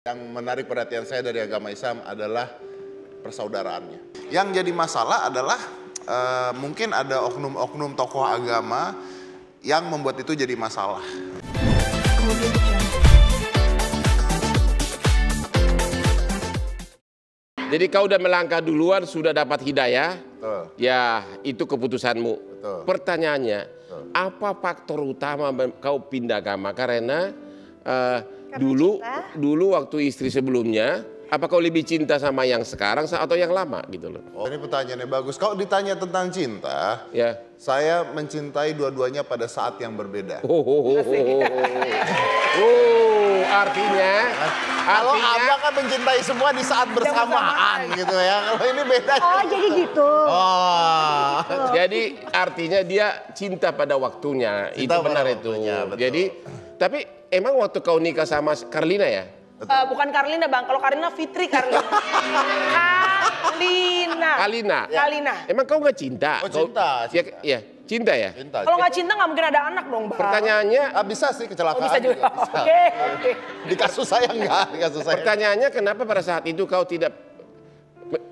Yang menarik perhatian saya dari agama Islam adalah persaudaraannya. Yang jadi masalah adalah mungkin ada oknum-oknum tokoh agama yang membuat itu jadi masalah. Jadi kau udah melangkah duluan, sudah dapat hidayah, ya itu keputusanmu. Pertanyaannya, apa faktor utama kau pindah agama? Karena dulu waktu istri sebelumnya, apa kau lebih cinta sama yang sekarang atau yang lama gitu loh? Oh, ini pertanyaannya bagus. Kalau ditanya tentang cinta, ya saya mencintai dua-duanya pada saat yang berbeda. Artinya kalau Abang kan mencintai semua di saat bersamaan gitu ya. Kalau ini beda. Oh, jadi gitu. Oh. Jadi artinya dia cinta pada waktunya. Cinta itu benar pada itu. waktunya, betul. Jadi tapi emang waktu kau nikah sama Carlina ya? Bukan Carlina Bang, kalau Carlina Fitri Carlina. Carlina. Emang kau nggak cinta? Oh, cinta. Ya, cinta ya? Cinta. Kalau nggak cinta nggak mungkin ada anak dong Bang. Pertanyaannya, Bisa sih kecelakaan. Oh, bisa juga. Bisa. Oke. Di kasus saya enggak, di kasus saya. pertanyaannya kenapa pada saat itu kau tidak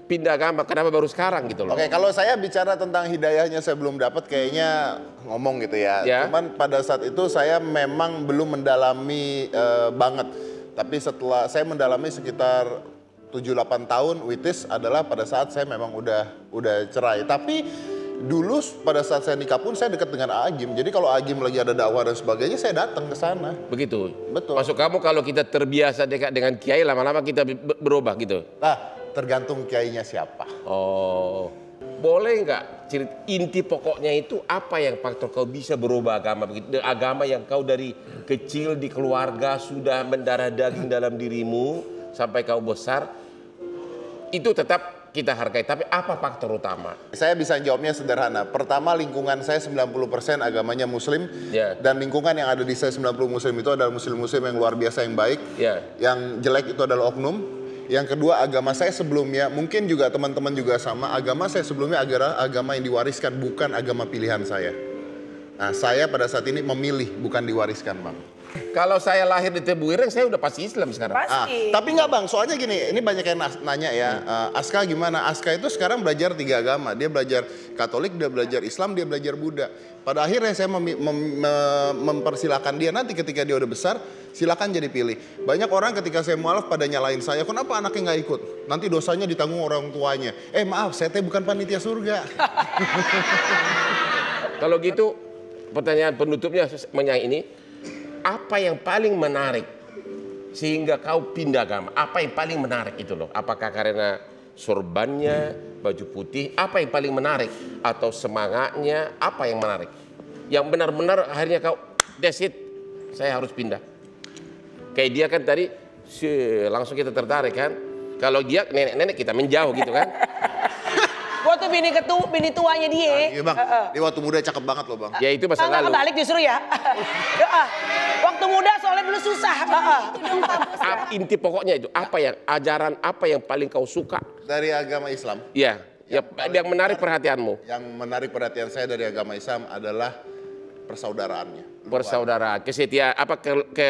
pindah agama? Kenapa baru sekarang gitu loh? Oke, kalau saya bicara tentang hidayahnya saya belum dapat, kayaknya ngomong gitu ya. Ya. Cuman pada saat itu saya memang belum mendalami banget. Tapi setelah saya mendalami sekitar 7-8 tahun, which is adalah pada saat saya memang udah cerai. Tapi dulu pada saat saya nikah pun saya dekat dengan Agim. Jadi kalau Agim lagi ada dakwah dan sebagainya, saya datang ke sana. Begitu? Betul. Maksud kamu kalau kita terbiasa dekat dengan kiai, lama-lama kita berubah gitu? Nah, tergantung kiainya siapa. Oh, boleh nggak cerita inti pokoknya itu apa yang faktor kau bisa berubah agama begitu? Agama yang kau dari kecil di keluarga sudah mendarah daging dalam dirimu sampai kau besar, itu tetap kita hargai. Tapi apa faktor utama? Saya bisa jawabnya sederhana. Pertama, lingkungan saya 90% agamanya Muslim. Ya. Dan lingkungan yang ada di saya 90 Muslim itu adalah Muslim-Muslim yang luar biasa yang baik. Ya. Yang jelek itu adalah oknum. Yang kedua, agama saya sebelumnya, mungkin juga teman-teman juga sama, agama saya sebelumnya agama yang diwariskan, bukan agama pilihan saya. Nah, saya pada saat ini memilih, bukan diwariskan, Bang. Kalau saya lahir di Tebu Ireng, saya udah pasti Islam sekarang. Pasti. Tapi enggak Bang, soalnya gini, ini banyak yang nanya ya, Aska gimana? Aska itu sekarang belajar 3 agama, dia belajar Katolik, dia belajar Islam, dia belajar Buddha. Pada akhirnya saya mempersilahkan dia nanti ketika dia udah besar, silakan jadi pilih. Banyak orang ketika saya mualaf pada nyalain saya, kenapa anaknya nggak ikut? Nanti dosanya ditanggung orang tuanya. Maaf, saya bukan panitia surga. Kalau gitu, pertanyaan penutupnya ini, apa yang paling menarik sehingga kau pindah agama? Apa yang paling menarik itu loh? Apakah karena sorbannya, baju putih, apa yang paling menarik? Atau semangatnya, apa yang menarik? Yang benar-benar akhirnya kau, that's it, saya harus pindah. Kayak dia kan tadi, langsung kita tertarik kan? Kalau dia nenek-nenek kita menjauh gitu kan? Gua tuh bini tuanya dia. Iya Bang, dia waktu muda cakep banget loh Bang. Ya itu masa lalu. Kebalik justru ya. Waktu muda soalnya dulu susah. Inti pokoknya itu, apa yang ajaran, apa yang paling kau suka? Dari agama Islam. Iya, yang menarik perhatianmu. Yang menarik perhatian saya dari agama Islam adalah persaudaraannya. Persaudaraan, kesetiaan, apa ke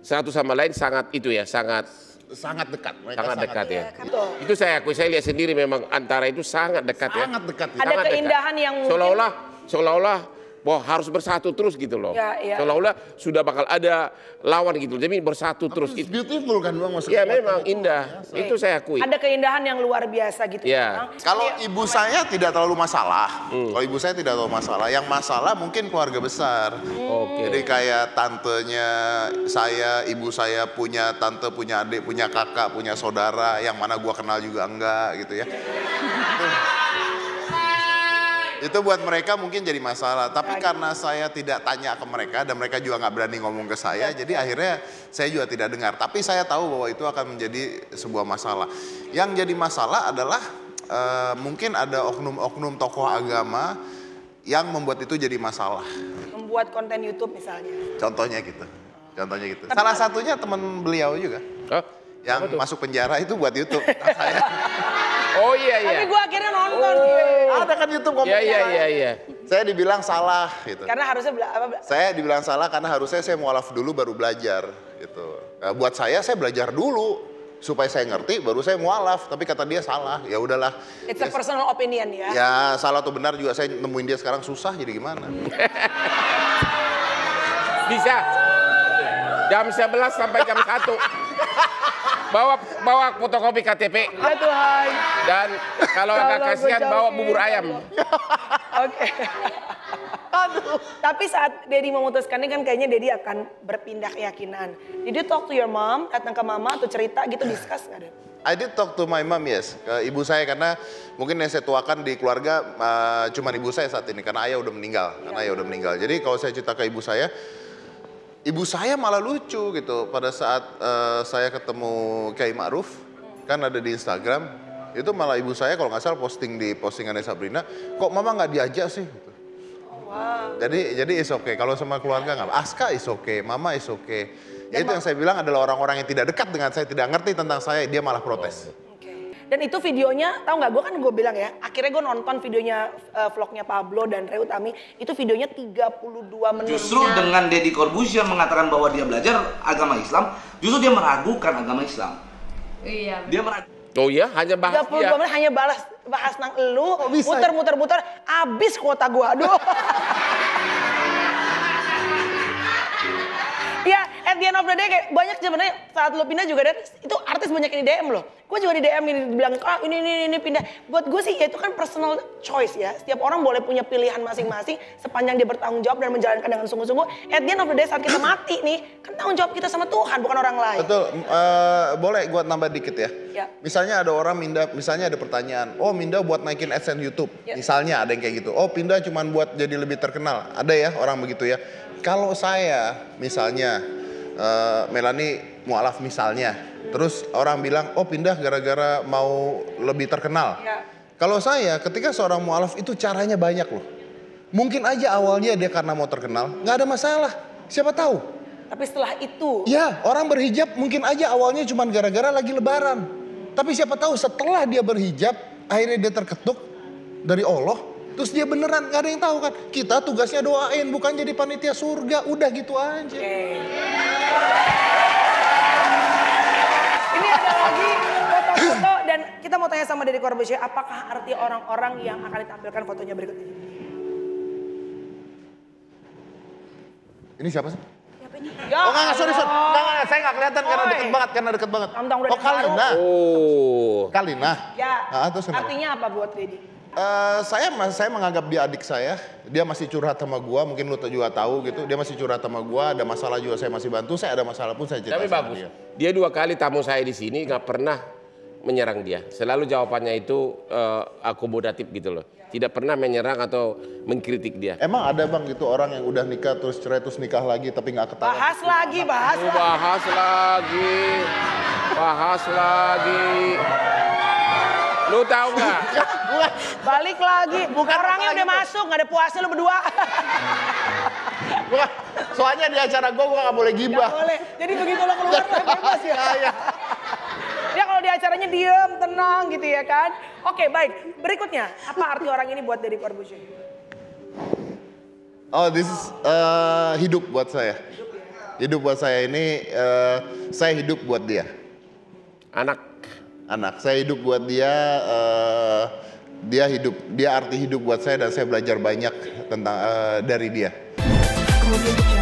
satu sama lain sangat itu ya, sangat dekat. Mereka sangat dekat ya. Betul. Itu saya akui, saya lihat sendiri memang antara itu sangat dekat ya. Sangat dekat. Ada Sangat keindahan dekat. yang mungkin Seolah-olah wah harus bersatu terus gitu loh. Ya. Seolah-olah sudah bakal ada lawan gitu. Jadi bersatu terus. It's beautiful kan Bang maksudnya. Ya memang indah. Itu saya akui. ada keindahan yang luar biasa gitu. Ya. Bang. Kalau ibu saya tidak terlalu masalah. Kalau ibu saya tidak terlalu masalah. Yang masalah mungkin keluarga besar. Oke. Jadi kayak tantenya saya, ibu saya punya tante, punya adik, punya kakak, punya saudara. Yang mana gua kenal juga enggak gitu ya. Itu buat mereka mungkin jadi masalah. Tapi karena saya tidak tanya ke mereka dan mereka juga nggak berani ngomong ke saya, jadi akhirnya saya juga tidak dengar. Tapi saya tahu bahwa itu akan menjadi sebuah masalah. Yang jadi masalah adalah mungkin ada oknum-oknum tokoh agama yang membuat itu jadi masalah. Membuat konten YouTube misalnya. Contohnya gitu. Salah satunya teman beliau juga. Yang masuk penjara itu buat YouTube. Saya. Oh iya. Tapi gue akhirnya nonton. Ada kan YouTube komennya. Iya. Saya dibilang salah gitu. Karena harusnya Saya dibilang salah karena harusnya saya mualaf dulu baru belajar gitu. Buat saya belajar dulu supaya saya ngerti, baru saya mualaf. Tapi kata dia salah, ya udahlah. It's a personal opinion ya. Ya salah atau benar juga saya nemuin dia sekarang susah, jadi gimana? Bisa jam 11 sampai jam 1 bawa fotokopi KTP Ya Tuhan. dan kalau Ya agak Allah, kasihan gue bawa jauhin, bubur ya ayam. Oke. Tapi saat Dedi memutuskan ini kan kayaknya Dedi akan berpindah keyakinan. Did you talk to your mom, datang ke mama atau cerita gitu, discuss nggak deh? I did talk to my mom, yes, ke ibu saya, karena mungkin yang saya tuakan di keluarga cuma ibu saya saat ini karena ayah udah meninggal. Jadi kalau saya cerita ke ibu saya malah lucu gitu. Pada saat saya ketemu Kiai Ma'ruf, kan ada di Instagram, itu malah ibu saya kalau nggak salah posting di postingannya Sabrina, kok mama nggak diajak sih? Gitu. Wow. Jadi is okay. Kalau sama keluarga nggak, Aska is okay, mama is okay. Ya itu yang saya bilang adalah orang-orang yang tidak dekat dengan saya, tidak ngerti tentang saya, dia malah protes. Oke. Dan itu videonya, tahu nggak? Gue bilang ya, akhirnya gue nonton videonya vlognya Pablo dan Rey Utami, itu videonya 32 menit. Justru dengan Deddy Corbuzier mengatakan bahwa dia belajar agama Islam, justru dia meragukan agama Islam. Iya. Dia meragukan. Oh iya, hanya bahas 32 dia. menit hanya bahas nang elu, bisa? muter, abis kuota gue. Aduh. Ya, at the end of the day kayak banyak sebenarnya saat lo pindah juga, dan itu artis banyak yang di DM loh. Gue juga di DM ini dibilang, ini pindah. Buat gue sih ya itu kan personal choice ya. Setiap orang boleh punya pilihan masing-masing sepanjang dia bertanggung jawab dan menjalankan dengan sungguh-sungguh. At the end of the day saat kita mati nih, kan tanggung jawab kita sama Tuhan bukan orang lain. Betul, boleh gue nambah dikit ya. Ya. Misalnya ada orang pindah, misalnya ada pertanyaan, oh pindah buat naikin AdSense YouTube. Ya. Misalnya ada yang kayak gitu, oh pindah cuman buat jadi lebih terkenal. Ada ya orang begitu ya. Kalau saya misalnya, Melanie mualaf misalnya, terus orang bilang, oh pindah gara-gara mau lebih terkenal. Ya. Kalau saya, ketika seorang mualaf itu caranya banyak loh. Mungkin aja awalnya dia karena mau terkenal, nggak ada masalah. Siapa tahu? Tapi setelah itu, Ya, orang berhijab mungkin aja awalnya cuma gara-gara lagi lebaran. Tapi siapa tahu setelah dia berhijab, akhirnya dia terketuk dari Allah. Terus dia beneran, gak ada yang tahu kan. Kita tugasnya doain, bukan jadi panitia surga. Udah gitu aja. ini ada lagi foto-foto dan kita mau tanya sama Deddy Corbuzier, apakah arti orang-orang yang akan ditampilkan fotonya berikut ini? Ini siapa sih? Siapa ini? Ya, Oh enggak, sorry. Allah. Enggak, saya nggak kelihatan karena Oi. deket banget. Tantang udah Oh, Kalina. Oh. Kalina. Ya, Terus kenapa? artinya apa buat Deddy? Saya menganggap dia adik saya. Dia masih curhat sama gua, mungkin lu juga tahu gitu. Dia masih curhat sama gua, ada masalah juga saya masih bantu. Saya ada masalah pun saya cerita Tapi sama bagus. dia. Dia 2 kali tamu saya di sini nggak pernah menyerang dia. Selalu jawabannya itu akomodatif gitu loh. Tidak pernah menyerang atau mengkritik dia. Emang ada bang gitu orang yang udah nikah terus cerai terus nikah lagi tapi nggak ketahuan? Bahas lagi. Bahas lagi. Lu tahu nggak? Balik lagi. Orangnya udah masuk, nggak ada puasa lu berdua. Soalnya di acara gue nggak boleh Nggak gibah. boleh. Jadi begitu lo keluar bebas ya. Iya. Dia kalau di acaranya diem, tenang gitu ya kan. Oke baik, berikutnya. Apa arti orang ini buat Deddy Corbuzier? Oh, this is hidup buat saya. Hidup buat saya ini, saya hidup buat dia. Anak, saya hidup buat dia. Dia arti hidup buat saya dan saya belajar banyak tentang dari dia. Kemudian